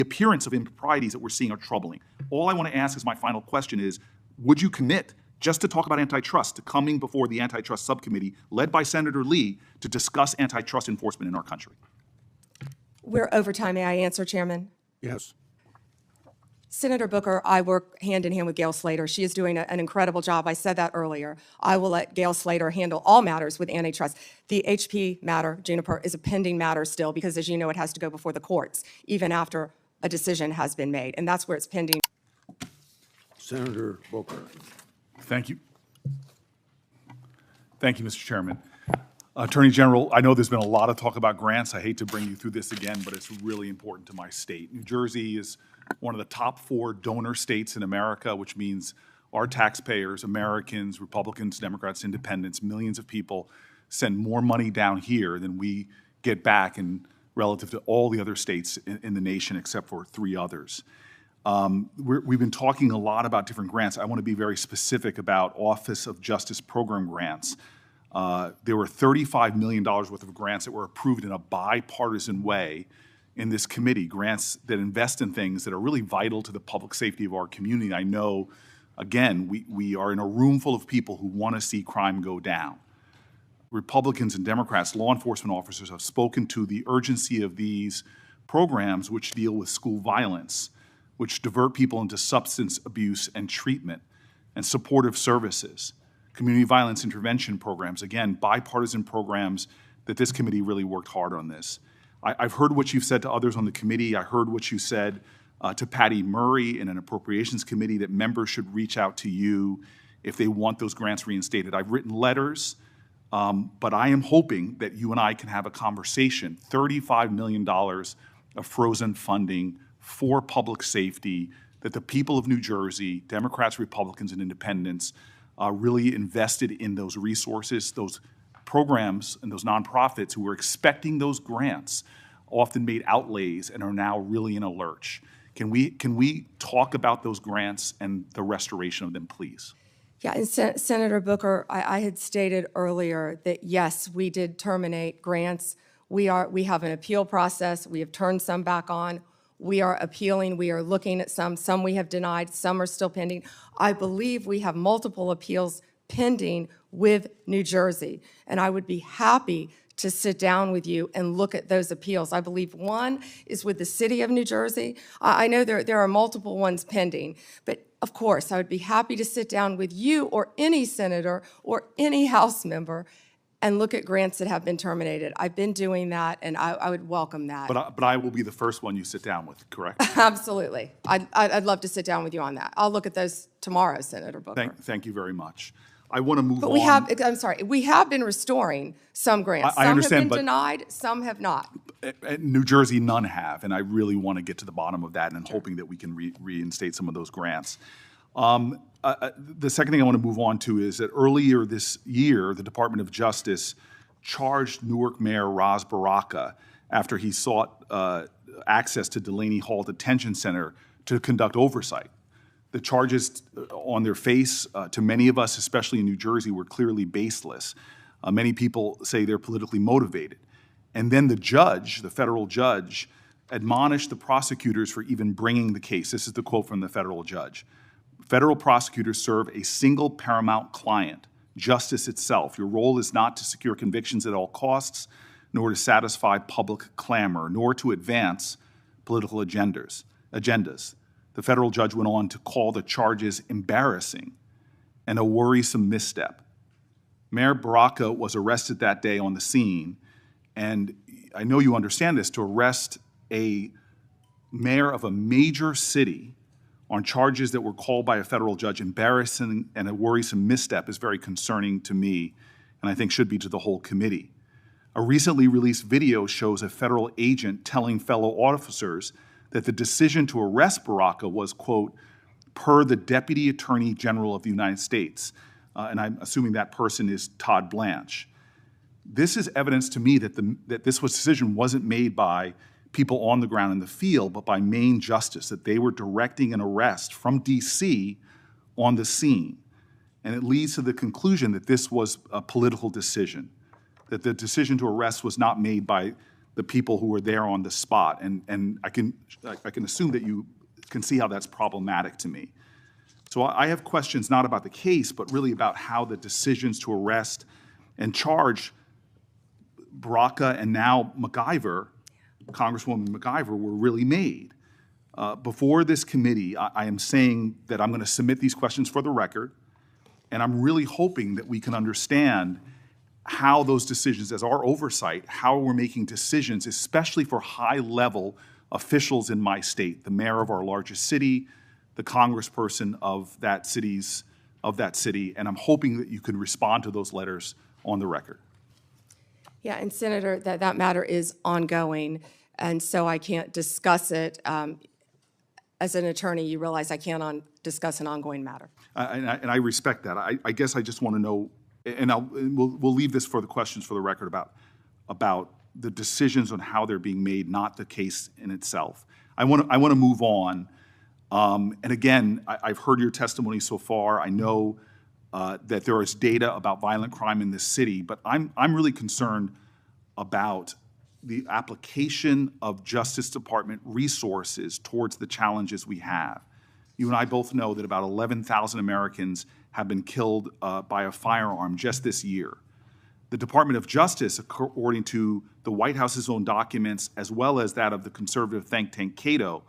appearance of improprieties that we're seeing are troubling. All I want to ask as my final question is, would you commit just to talk about antitrust, to coming before the antitrust subcommittee led by Senator Lee to discuss antitrust enforcement in our country? We're over time. May I answer, Chairman? Yes. Senator Booker, I work hand in hand with Gail Slater. She is doing an incredible job. I said that earlier. I will let Gail Slater handle all matters with antitrust. The HP matter, Juniper, is a pending matter still because, as you know, it has to go before the courts, even after a decision has been made, and that's where it's pending. Senator Booker. Thank you. Thank you, Mr. Chairman. Attorney General, I know there's been a lot of talk about grants. I hate to bring you through this again, but it's really important to my state. New Jersey is one of the top 4 donor states in America, which means our taxpayers, Americans, Republicans, Democrats, independents, millions of people send more money down here than we get back in relative to all the other states in the nation except for 3 others. We've been talking a lot about different grants. I want to be very specific about Office of Justice Program grants. There were $35 million worth of grants that were approved in a bipartisan way in this committee, grants that invest in things that are really vital to the public safety of our community. I know, again, we are in a room full of people who want to see crime go down. Republicans and Democrats, law enforcement officers have spoken to the urgency of these programs which deal with school violence, which divert people into substance abuse and treatment, and supportive services. Community violence intervention programs, again, bipartisan programs that this committee really worked hard on this. I've heard what you've said to others on the committee. I heard what you said to Patty Murray in an appropriations committee, that members should reach out to you if they want those grants reinstated. I've written letters, but I am hoping that you and I can have a conversation. $35 million of frozen funding for public safety that the people of New Jersey, Democrats, Republicans, and independents, really invested in those resources. Those programs and those nonprofits who were expecting those grants often made outlays and are now really in a lurch. Can we talk about those grants and the restoration of them, please? Yeah, and Senator Booker, I had stated earlier that yes, we did terminate grants. We have an appeal process. We have turned some back on. We are appealing. We are looking at some. Some we have denied. Some are still pending. I believe we have multiple appeals pending with New Jersey, and I would be happy to sit down with you and look at those appeals. I believe one is with the city of New Jersey. I know there are multiple ones pending, but of course, I would be happy to sit down with you or any senator or any House member and look at grants that have been terminated. I've been doing that, and I would welcome that. But I will be the first one you sit down with, correct? Absolutely. I'd love to sit down with you on that. I'll look at those tomorrow, Senator Booker. Thank you very much. I want to move on. But we have been restoring some grants. I understand, some have been but denied, some have not. New Jersey, none have, and I really want to get to the bottom of that, and I'm hoping that we can reinstate some of those grants. The second thing I want to move on to is that earlier this year, the Department of Justice charged Newark Mayor Ras Baraka after he sought access to Delaney Hall Detention Center to conduct oversight. The charges on their face, to many of us, especially in New Jersey, were clearly baseless. Many people say they're politically motivated. And then the judge, the federal judge, admonished the prosecutors for even bringing the case. This is the quote from the federal judge. Federal prosecutors serve a single paramount client, justice itself. Your role is not to secure convictions at all costs, nor to satisfy public clamor, nor to advance political agendas. The federal judge went on to call the charges embarrassing and a worrisome misstep. Mayor Baraka was arrested that day on the scene, and I know you understand this, to arrest a mayor of a major city on charges that were called by a federal judge embarrassing and a worrisome misstep is very concerning to me, and I think should be to the whole committee. A recently released video shows a federal agent telling fellow officers that the decision to arrest Baraka was, quote, per the Deputy Attorney General of the United States. And I'm assuming that person is Todd Blanche. This is evidence to me that this decision wasn't made by people on the ground in the field, but by Maine Justice, that they were directing an arrest from D.C. on the scene. And it leads to the conclusion that this was a political decision, that the decision to arrest was not made by the people who were there on the spot. And I can assume that you can see how that's problematic to me. So I have questions not about the case, but really about how the decisions to arrest and charge Braca and now MacIver, Congresswoman MacIver, were really made. Before this committee, I am saying that I'm going to submit these questions for the record, and I'm really hoping that we can understand how those decisions, as our oversight, how we're making decisions, especially for high-level officials in my state, the mayor of our largest city, the congressperson of that city, and I'm hoping that you could respond to those letters on the record. Yeah, and Senator, that matter is ongoing, and so I can't discuss it. As an attorney, you realize I can't discuss an ongoing matter. And I respect that. I guess I just want to know, and we'll leave this for the questions for the record about the decisions on how they're being made, not the case in itself. I want to move on. And again, I've heard your testimony so far. I know that there is data about violent crime in this city, but I'm really concerned about the application of Justice Department resources towards the challenges we have. You and I both know that about 11,000 Americans have been killed by a firearm just this year. The Department of Justice, according to the White House's own documents, as well as that of the conservative think tank Cato,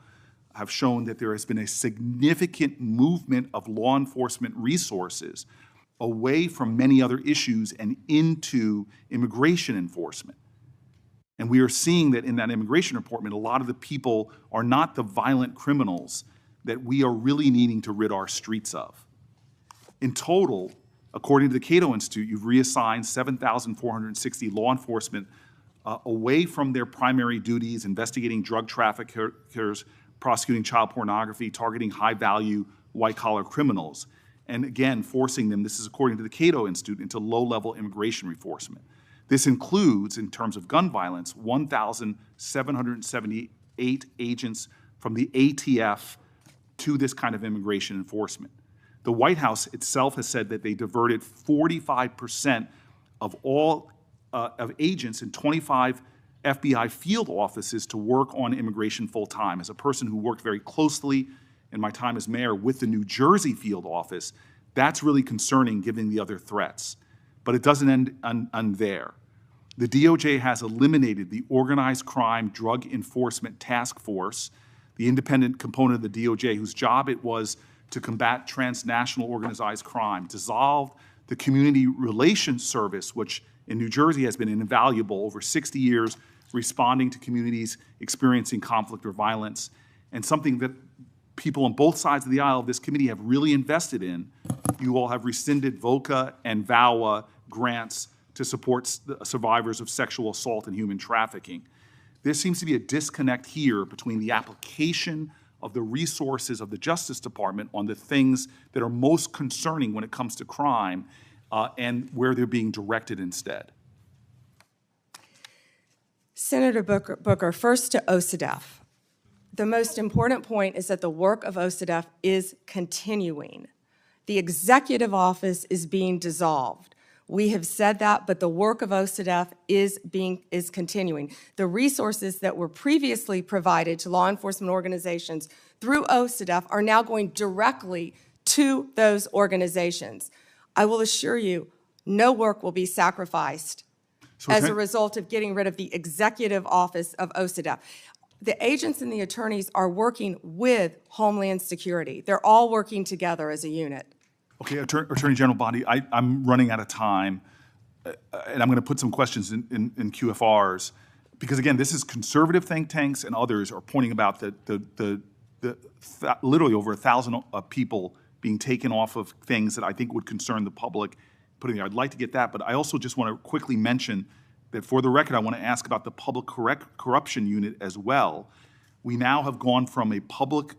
have shown that there has been a significant movement of law enforcement resources away from many other issues and into immigration enforcement. And we are seeing that in that immigration report, a lot of the people are not the violent criminals that we are really needing to rid our streets of. In total, according to the Cato Institute, you've reassigned 7,460 law enforcement away from their primary duties, investigating drug traffickers, prosecuting child pornography, targeting high-value white-collar criminals, and again, forcing them, this is according to the Cato Institute, into low-level immigration enforcement. This includes, in terms of gun violence, 1,778 agents from the ATF to this kind of immigration enforcement. The White House itself has said that they diverted 45% of all of agents in 25 FBI field offices to work on immigration full-time. As a person who worked very closely in my time as mayor with the New Jersey field office, that's really concerning given the other threats. But it doesn't end there. The DOJ has eliminated the Organized Crime Drug Enforcement Task Force, the independent component of the DOJ whose job it was to combat transnational organized crime, dissolved the Community Relations Service, which in New Jersey has been invaluable over 60 years, responding to communities experiencing conflict or violence, and something that people on both sides of the aisle of this committee have really invested in. You all have rescinded VOCA and VAWA grants to support survivors of sexual assault and human trafficking. There seems to be a disconnect here between the application of the resources of the Justice Department on the things that are most concerning when it comes to crime and where they're being directed instead. Senator Booker, first to OCDEF. The most important point is that the work of OCDEF is continuing. The executive office is being dissolved. We have said that, but the work of OCDEF is continuing. The resources that were previously provided to law enforcement organizations through OCDEF are now going directly to those organizations. I will assure you, no work will be sacrificed as a result of getting rid of the executive office of OCDEF. The agents and the attorneys are working with Homeland Security. They're all working together as a unit. Okay, Attorney General Bondi, I'm running out of time, and I'm going to put some questions in QFRs, because again, this is conservative think tanks and others are pointing about literally over 1,000 people being taken off of things that I think would concern the public. I'd like to get that, but I also just want to quickly mention that for the record, I want to ask about the public corruption unit as well. We now have gone from a public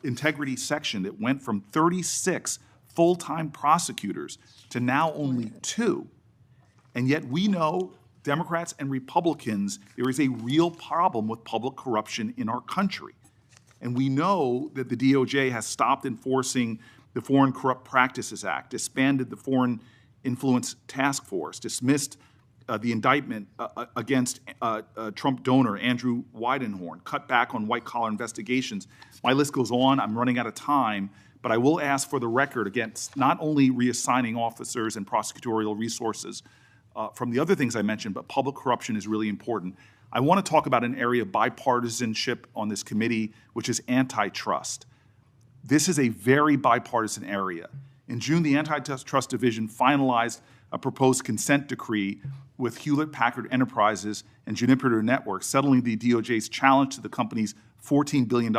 integrity section that went from 36 full-time prosecutors to now only 2. And yet we know, Democrats and Republicans, there is a real problem with public corruption in our country. And we know that the DOJ has stopped enforcing the Foreign Corrupt Practices Act, disbanded the Foreign Influence Task Force, dismissed the indictment against Trump donor Andrew Weidenhorn, cut back on white-collar investigations. My list goes on. I'm running out of time, but I will ask for the record against not only reassigning officers and prosecutorial resources from the other things I mentioned, but public corruption is really important. I want to talk about an area of bipartisanship on this committee, which is antitrust. This is a very bipartisan area. In June, the Antitrust Division finalized a proposed consent decree with Hewlett-Packard Enterprises and Juniper Networks settling the DOJ's challenge to the company's $14 billion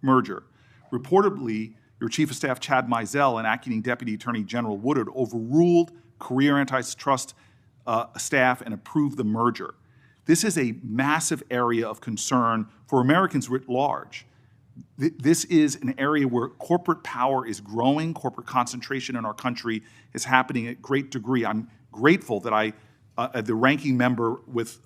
merger. Reportedly, your Chief of Staff, Chad Mizell, and Acting Deputy Attorney General Woodard overruled career antitrust staff and approved the merger. This is a massive area of concern for Americans writ large. This is an area where corporate power is growing, corporate concentration in our country is happening at great degree. I'm grateful that the ranking member with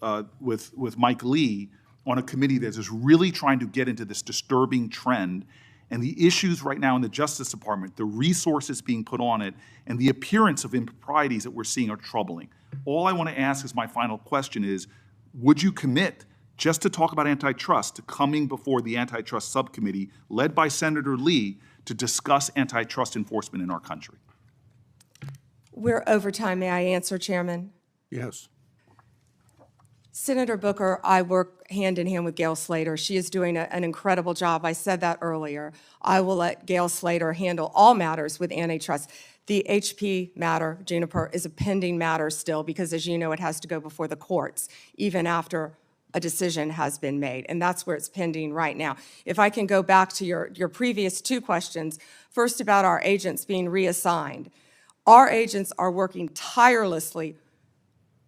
Mike Lee on a committee that is really trying to get into this disturbing trend, and the issues right now in the Justice Department, the resources being put on it, and the appearance of improprieties that we're seeing are troubling. All I want to ask as my final question is, would you commit just to talk about antitrust, to coming before the antitrust subcommittee led by Senator Lee to discuss antitrust enforcement in our country? We're over time. May I answer, Chairman? Yes. Senator Booker, I work hand in hand with Gail Slater. She is doing an incredible job. I said that earlier. I will let Gail Slater handle all matters with antitrust. The HP matter, Juniper, is a pending matter still because, as you know, it has to go before the courts, even after a decision has been made, and that's where it's pending right now. If I can go back to your previous two questions, first about our agents being reassigned. Our agents are working tirelessly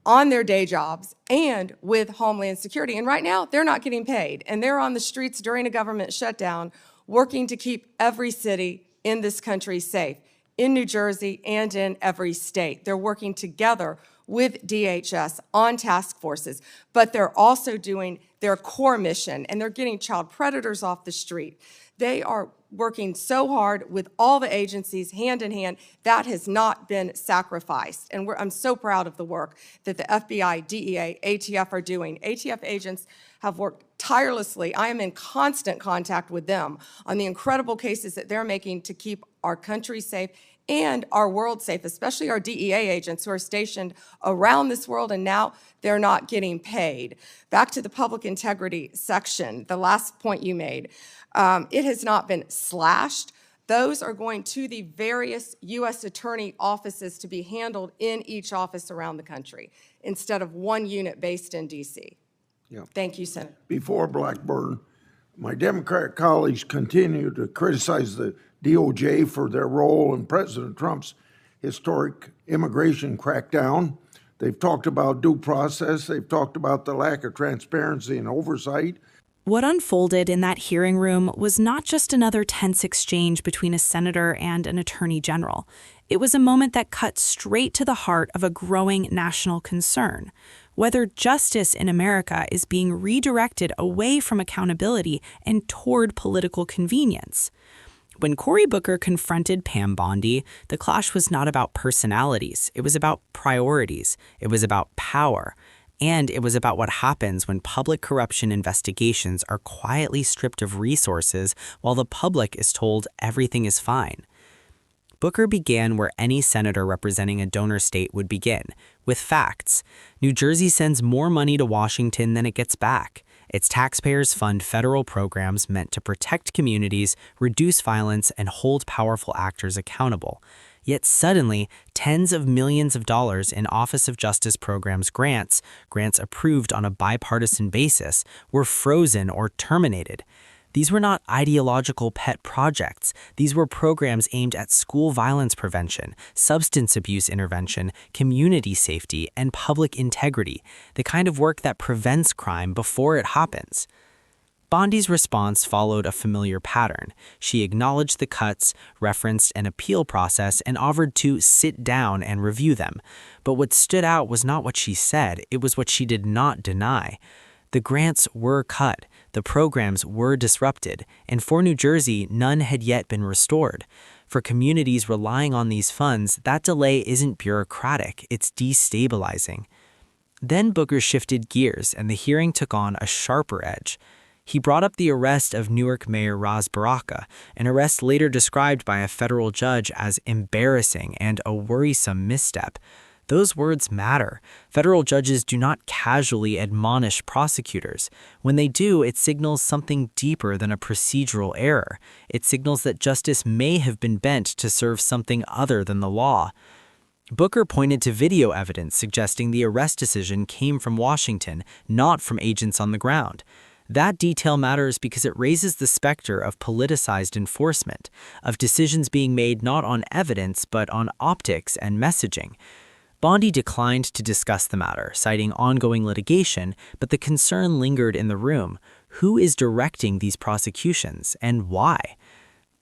on their day jobs and with Homeland Security, and right now they're not getting paid, and they're on the streets during a government shutdown working to keep every city in this country safe, in New Jersey and in every state. They're working together with DHS on task forces, but they're also doing their core mission, and they're getting child predators off the street. They are working so hard with all the agencies hand in hand. That has not been sacrificed, and I'm so proud of the work that the FBI, DEA, ATF are doing. ATF agents have worked tirelessly. I am in constant contact with them on the incredible cases that they're making to keep our country safe and our world safe, especially our DEA agents who are stationed around this world, and now they're not getting paid. Back to the public integrity section, the last point you made. It has not been slashed. Those are going to the various U.S. attorney offices to be handled in each office around the country instead of one unit based in D.C. Yeah. Thank you, Senator. Before Blackburn, my Democratic colleagues continue to criticize the DOJ for their role in President Trump's historic immigration crackdown. They've talked about due process. They've talked about the lack of transparency and oversight. What unfolded in that hearing room was not just another tense exchange between a senator and an attorney general. It was a moment that cut straight to the heart of a growing national concern: whether justice in America is being redirected away from accountability and toward political convenience. When Cory Booker confronted Pam Bondi, the clash was not about personalities. It was about priorities. It was about power. And it was about what happens when public corruption investigations are quietly stripped of resources while the public is told everything is fine. Booker began where any senator representing a donor state would begin, with facts. New Jersey sends more money to Washington than it gets back. Its taxpayers fund federal programs meant to protect communities, reduce violence, and hold powerful actors accountable. Yet suddenly, tens of millions of dollars in Office of Justice Programs grants approved on a bipartisan basis, were frozen or terminated. These were not ideological pet projects. These were programs aimed at school violence prevention, substance abuse intervention, community safety, and public integrity, the kind of work that prevents crime before it happens. Bondi's response followed a familiar pattern. She acknowledged the cuts, referenced an appeal process, and offered to sit down and review them. But what stood out was not what she said, it was what she did not deny. The grants were cut, the programs were disrupted, and for New Jersey, none had yet been restored. For communities relying on these funds, that delay isn't bureaucratic, it's destabilizing. Then Booker shifted gears and the hearing took on a sharper edge. He brought up the arrest of Newark Mayor Ras Baraka, an arrest later described by a federal judge as embarrassing and a worrisome misstep. Those words matter. Federal judges do not casually admonish prosecutors. When they do, it signals something deeper than a procedural error. It signals that justice may have been bent to serve something other than the law. Booker pointed to video evidence suggesting the arrest decision came from Washington, not from agents on the ground. That detail matters because it raises the specter of politicized enforcement, of decisions being made not on evidence but on optics and messaging. Bondi declined to discuss the matter, citing ongoing litigation, but the concern lingered in the room. Who is directing these prosecutions, and why?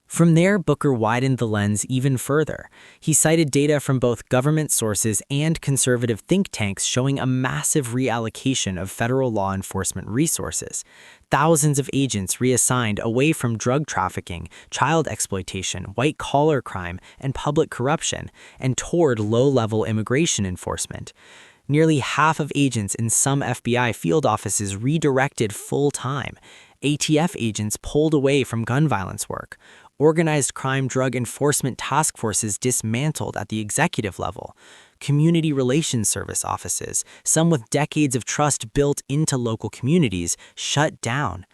From there, Booker widened the lens even further. He cited data from both government sources and conservative think tanks showing a massive reallocation of federal law enforcement resources. Thousands of agents reassigned away from drug trafficking, child exploitation, white-collar crime, and public corruption, and toward low-level immigration enforcement. Nearly half of agents in some FBI field offices redirected full-time. ATF agents pulled away from gun violence work. Organized crime drug enforcement task forces dismantled at the executive level. Community relations service offices, some with decades of trust built into local communities, shut down.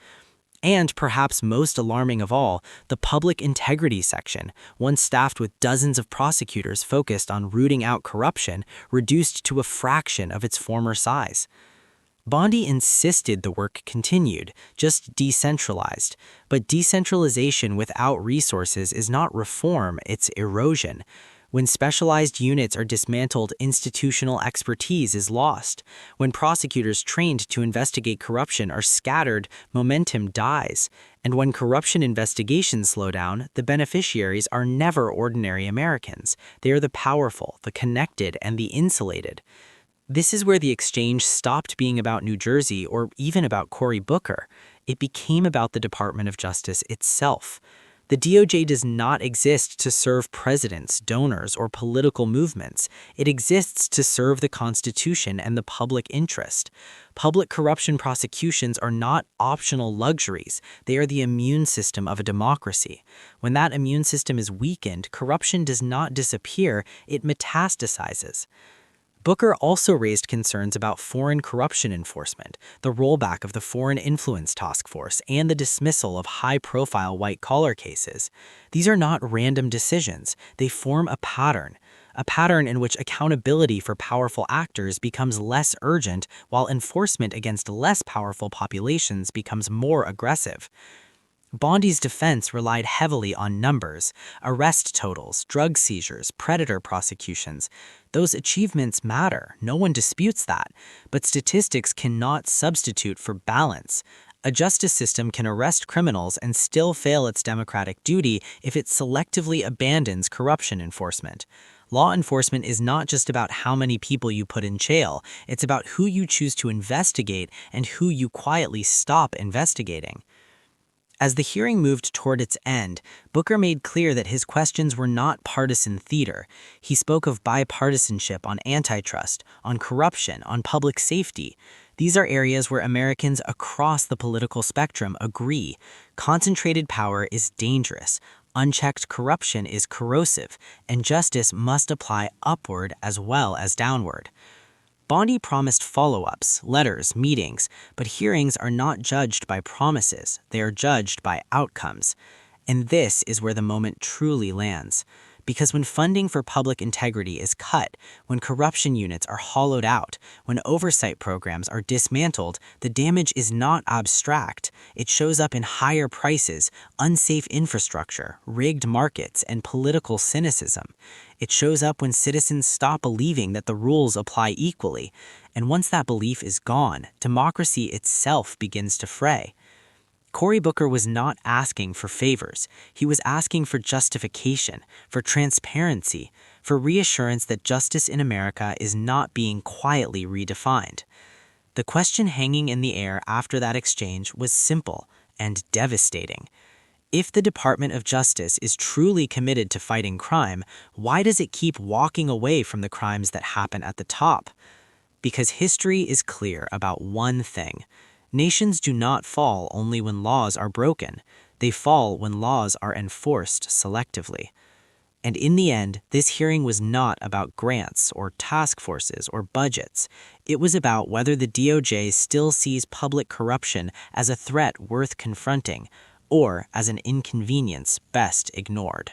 And perhaps most alarming of all, the public integrity section, once staffed with dozens of prosecutors focused on rooting out corruption, reduced to a fraction of its former size. Bondi insisted the work continued, just decentralized. But decentralization without resources is not reform, it's erosion. When specialized units are dismantled, institutional expertise is lost. When prosecutors trained to investigate corruption are scattered, momentum dies. And when corruption investigations slow down, the beneficiaries are never ordinary Americans. They are the powerful, the connected, and the insulated. This is where the exchange stopped being about New Jersey or even about Cory Booker. It became about the Department of Justice itself. The DOJ does not exist to serve presidents, donors, or political movements. It exists to serve the Constitution and the public interest. Public corruption prosecutions are not optional luxuries. They are the immune system of a democracy. When that immune system is weakened, corruption does not disappear, it metastasizes. Booker also raised concerns about foreign corruption enforcement, the rollback of the Foreign Influence Task Force, and the dismissal of high-profile white-collar cases. These are not random decisions. They form a pattern in which accountability for powerful actors becomes less urgent, while enforcement against less powerful populations becomes more aggressive. Bondi's defense relied heavily on numbers, arrest totals, drug seizures, predator prosecutions. Those achievements matter, no one disputes that, but statistics cannot substitute for balance. A justice system can arrest criminals and still fail its democratic duty if it selectively abandons corruption enforcement. Law enforcement is not just about how many people you put in jail, it's about who you choose to investigate and who you quietly stop investigating. As the hearing moved toward its end, Booker made clear that his questions were not partisan theater. He spoke of bipartisanship on antitrust, on corruption, on public safety. These are areas where Americans across the political spectrum agree. Concentrated power is dangerous. Unchecked corruption is corrosive, and justice must apply upward as well as downward. Bondi promised follow-ups, letters, meetings, but hearings are not judged by promises, they are judged by outcomes. And this is where the moment truly lands. Because when funding for public integrity is cut, when corruption units are hollowed out, when oversight programs are dismantled, the damage is not abstract. It shows up in higher prices, unsafe infrastructure, rigged markets, and political cynicism. It shows up when citizens stop believing that the rules apply equally. And once that belief is gone, democracy itself begins to fray. Cory Booker was not asking for favors. He was asking for justification, for transparency, for reassurance that justice in America is not being quietly redefined. The question hanging in the air after that exchange was simple and devastating. If the Department of Justice is truly committed to fighting crime, why does it keep walking away from the crimes that happen at the top? Because history is clear about one thing. Nations do not fall only when laws are broken. They fall when laws are enforced selectively. And in the end, this hearing was not about grants or task forces or budgets. It was about whether the DOJ still sees public corruption as a threat worth confronting or as an inconvenience best ignored.